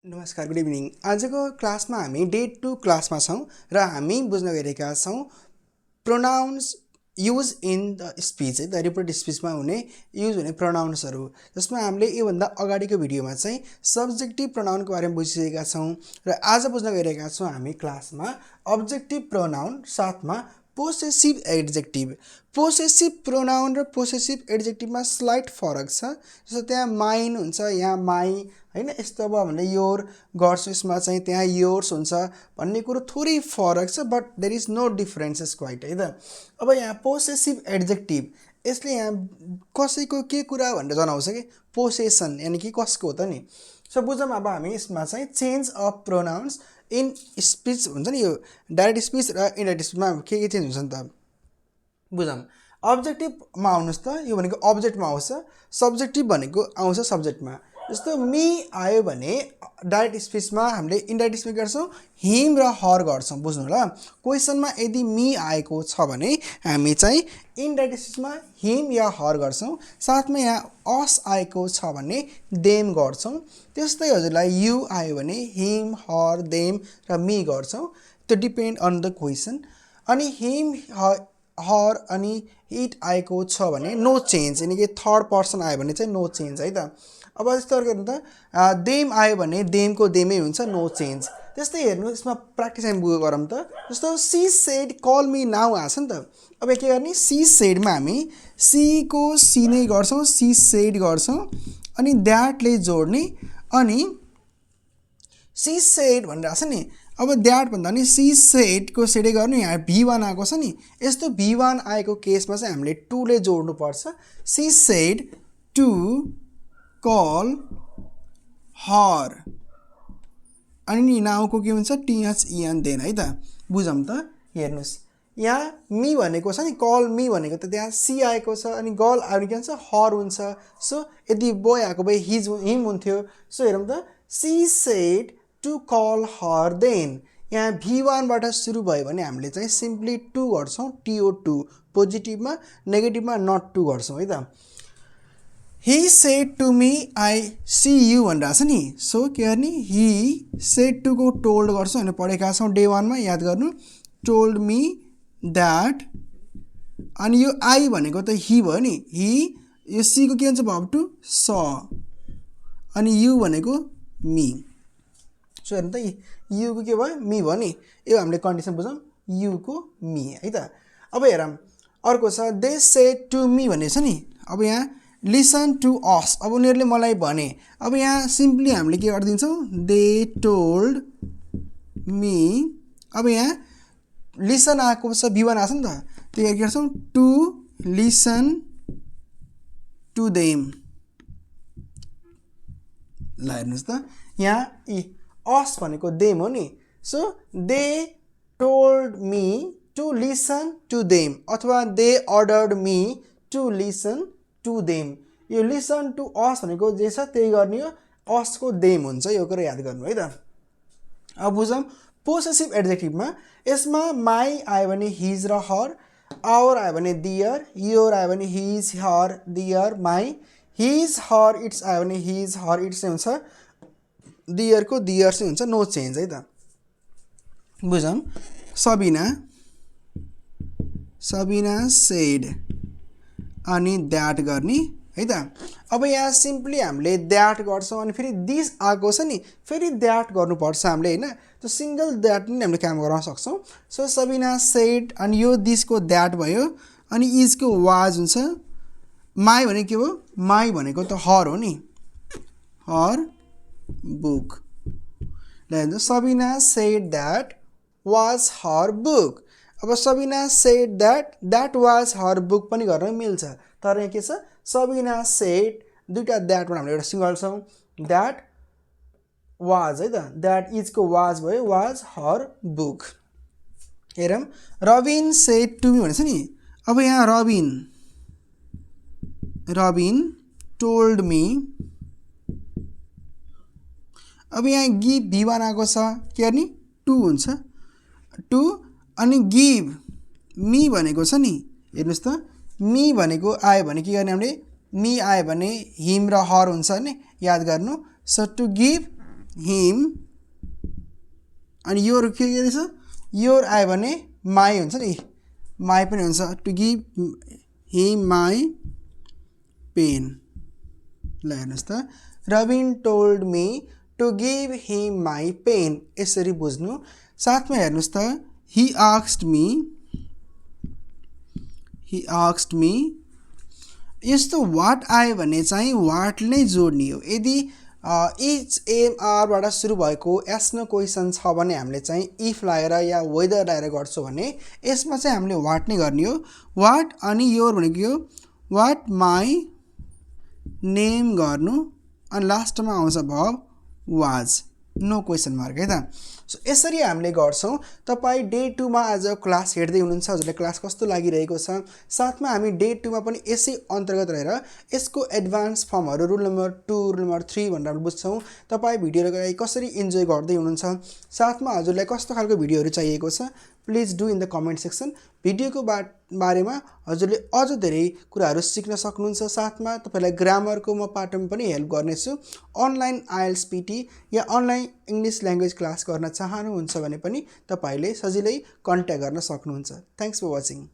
नमस्कार, good evening. आजको क्लासमा हामी डे 2 क्लासमा छौँ र हामी बुझ्न गइरहेका छौँ pronounce use in the speech, है त रिपोर्टेड स्पिचमा हुने युज हुने प्रोनाउन्सहरू, जसमा हामीले योभन्दा अगाडिको भिडियोमा चाहिँ सब्जेक्टिभ प्रोनाउनको बारेमा बुझिसकेका छौँ र आज बुझ्न गइरहेका छौँ हामी क्लासमा अब्जेक्टिभ प्रोनाउन साथमा पोसेसिभ एड्जेक्टिभ। पोसेसिभ प्रोनाउन र पोसेसिभ एड्जेक्टिभमा स्लाइट फरक छ। जस्तो त्यहाँ माइन हुन्छ, यहाँ माई, होइन, यस्तो अब हामीले योर गर्छु, यसमा चाहिँ त्यहाँ योर्स हुन्छ भन्ने कुरो थोरै फरक छ, but there is no differences quite, है त। अब यहाँ पोसेसिभ एड्जेक्टिभ, यसले यहाँ कसैको के कुरा भनेर जनाउँछ कि पोसेसन, यानि कि कसको हो त नि। सो बुझौँ अब हामी यसमा चाहिँ change of pronounce in speech हुन्छ नि, यो डाइरेक्ट स्पिच र इन्डाइरेक्ट स्पिचमा के चेन्ज हुन्छ नि त बुझौँ। अब्जेक्टिभमा आउनुहोस् त, यो भनेको अब्जेक्टमा आउँछ, सब्जेक्टिभ भनेको आउँछ सब्जेक्टमा। जस्तो मी आयो भने डाइरेक्ट स्पिचमा हामीले इन्डाइरेक्ट स्पिच गर्छौँ हिम र हर गर्छौँ, बुझ्नु होला। क्वेसनमा यदि मी आएको छ भने हामी चाहिँ इन्डाइरेक्ट स्पिचमा हिम या हर गर्छौँ, साथमा यहाँ अस आएको छ भने देम गर्छौँ। त्यस्तै हजुरलाई यु आयो भने हिम, हर, देम र मी गर्छौँ, त्यो डिपेन्ड अन द क्वेसन। अनि हिम, हर अनि इट आएको छ भने नो चेन्ज, यानि कि थर्ड पर्सन आयो भने चाहिँ नो चेन्ज, है त। अब यस्तो गर्नु त देम आयो भने देमको देमै हुन्छ, नो चेन्ज। त्यस्तै हेर्नु, यसमा प्र्याक्टिस हामी गरौँ त। जस्तो she said call me now आछ नि त। अब के गर्ने, सी सेडमा हामी सीको सी नै गर्छौँ, सी सेड गर्छौँ, अनि द्याटले जोड्ने, अनि सी सेड भनेर आएको छ नि। अब द्याट भन्दा नि सी सेडको सेडै गर्नु, यहाँ भी1 आएको छ नि। यस्तो भी1 आएको केसमा चाहिँ हामीले टूले जोड्नुपर्छ। सी सेड टु कल हर, अनि नाउको के हुन्छ THEN देन, है त। बुझौँ त, हेर्नुहोस् यहाँ मी भनेको छ नि, कल मी भनेको त त्यहाँ सी आएको छ, अनि गर्ल आयो भने के हुन्छ हर हुन्छ। सो यदि बोय आएको भए हिम हुन्थ्यो। सो हेरौँ त, she said to call her then, यहाँ भी1बाट सुरु भयो भने हामीले चाहिँ सिम्पली टु गर्छौँ, TO2, पोजिटिभमा, नेगेटिभमा नट टु गर्छौँ, है त। He said to me I see you भनेर छ नि। सो के गर्ने, ही सेड टुको टोल्ड गर्छौँ, हामीले पढेका छौँ डे 1मा, याद गर्नु, टोल्ड मी द्याट। अनि यो आई भनेको त ही भयो नि, ही, यो सीको के हुन्छ भर्ब टु स, अनि यु भनेको मी। सो हेर्नु त, युको के भयो, मी भयो नि। यो हामीले कन्डिसन बुझौँ, युको मी, है त। अब हेरौँ अर्को छ, दे सेड टु मी भन्ने छ नि। अब यहाँ लिसन टु अस, अब उनीहरूले मलाई भने। अब यहाँ सिम्पली हामीले के गरिदिन्छौँ, दे टोल्ड मी। अब यहाँ लिसन आएको छ, भी1 आएको छ नि त, त्यो के गर्छौँ, टु लिसन टु देम। ल हेर्नुहोस् त, यहाँ अस भनेको देम हो नि। So they told me to listen to them, अथवा they ordered me to listen to them. यो लिसन टु अस भनेको जे छ त्यही गर्ने हो, असको देम हुन्छ, यो कुरा याद गर्नु, है त। अब बुझौँ पोसेसिभ एड्जेक्टिभमा, यसमा माई आयो भने हिज र हर, आवर आयो भने दियर, योर आयो भने हिज, हर, दियर, माई, हिज, हर, इट्स आयो भने हिज, हर, इट्स नै हुन्छ, दियरको दियर चाहिँ हुन्छ, नो चेन्ज, है त। बुझौँ, सबिना, सबिना सेड, अनि द्याट गर्ने, है त। अब यहाँ सिम्पली हामीले द्याट गर्छौँ, अनि फेरि दिस आएको छ नि, फेरि द्याट गर्नुपर्छ हामीले, होइन। त्यो सिङ्गल द्याट नि हामीले काम गर्न सक्छौँ। सो सबिना सेड, अनि यो दिसको द्याट भयो, अनि इजको वाज हुन्छ। माई भनेको के हो, माई भनेको त हर हो नि, हर बुक। ल Sabina said that was her book. अब Sabina said that was her book पनि गर्न मिल्छ, तर यहाँ के छ, सबिना सेड दुईवटा द्याटबाट हामीले एउटा सिङ्गल छौँ, द्याट वाज, है त। द्याट इजको वाज भयो, वाज हर बुक। हेरौँ, रबिन सेड टु मी भनेछ नि। अब यहाँ रबिन टोल्ड मी। अब यहाँ गिभ भी1 आएको छ, के गर्ने, टु हुन्छ, टु, अनि गिभ मी भनेको छ नि। हेर्नुहोस् त, मी भनेको आयो भने के गर्ने हामीले, मी आयो भने हिम र हर हुन्छ नि, याद गर्नु। सो टु गिभ हिम अनि योर के रहेछ योर आयो भने माई हुन्छ नि माई पनि हुन्छ to give him my pen ल हेर्नुहोस् त Robin told me to give him my pen यसरी बुझ्नु साथमा हेर्नुहोस् त ही आस्क्ड मी यस्तो वाट आयो भने चाहिँ वाटले नै जोड्ने हो यदि इच एमआरबाट सुरु भएको एस्नो क्वेसन छ भने हामीले चाहिँ इफ लगाएर या वेदर लगाएर गर्छौँ भने यसमा चाहिँ हामीले वाट नै गर्ने हो वाट अनि योर भनेको यो वाट माई नेम गर्नु अनि लास्टमा आउँछ भब वाज नो क्वेसन मार्क है त सो यसरी हामीले गर्छौँ तपाईँ डे 2 मा आज क्लास हेर्दै हुनुहुन्छ हजुरलाई क्लास कस्तो लागिरहेको छ साथमा हामी डे 2 मा पनि यसै अन्तर्गत रहेर यसको एडभान्स फर्महरू रुल नम्बर 2 रुल नम्बर 3 भनेर हामी बुझ्छौँ तपाईँ भिडियोलाई कसरी इन्जोय गर्दै हुनुहुन्छ साथमा हजुरलाई कस्तो खालको भिडियोहरू चाहिएको छ please do in the comment section भिडियोको बारेमा हजुरले अझ धेरै कुराहरू सिक्न सक्नुहुन्छ साथमा तपाईलाई ग्रामरको म पाठमा पनि हेल्प गर्नेछु अनलाइन आइएल्स पिटी या अनलाइन इङ्ग्लिस ल्याङ्ग्वेज क्लास गर्न चाहनुहुन्छ भने पनि तपाईले सजिलै कन्ट्याक्ट गर्न सक्नुहुन्छ थ्यांक्स फर वाचिङ